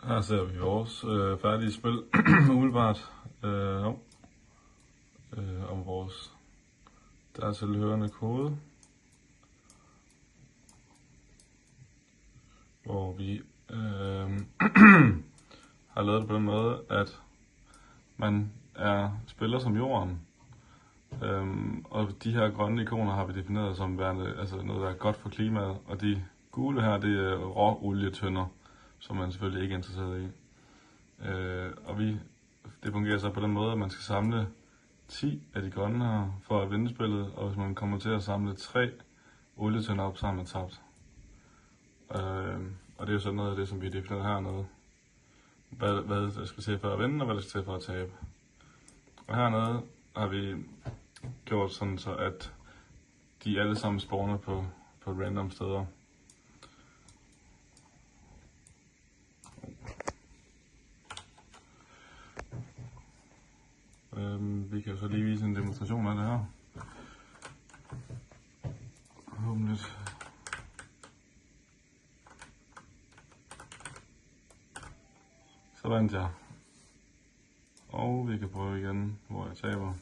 Her ser vi vores færdige spil, umiddelbart, om vores dertilhørende kode, hvor vi har lavet det på den måde, at man spiller som jorden, og de her grønne ikoner har vi defineret som værende, altså noget, der er godt for klimaet, og de gule her, det er råolietønder, som man selvfølgelig ikke er interesseret i. Det fungerer så på den måde, at man skal samle 10 af de grønne her for at vinde spillet, og hvis man kommer til at samle 3 olietønder op, så har man tabt. Og det er jo sådan noget af det, som vi definerer hernede. Hvad der skal til for at vinde, og hvad der skal til for at tabe. Og hernede har vi gjort sådan så, at de alle sammen spawner på random steder. Vi kan jo så lige vise en demonstration af det her. Lidt. Så vandt jeg. Og vi kan prøve igen, hvor jeg taber.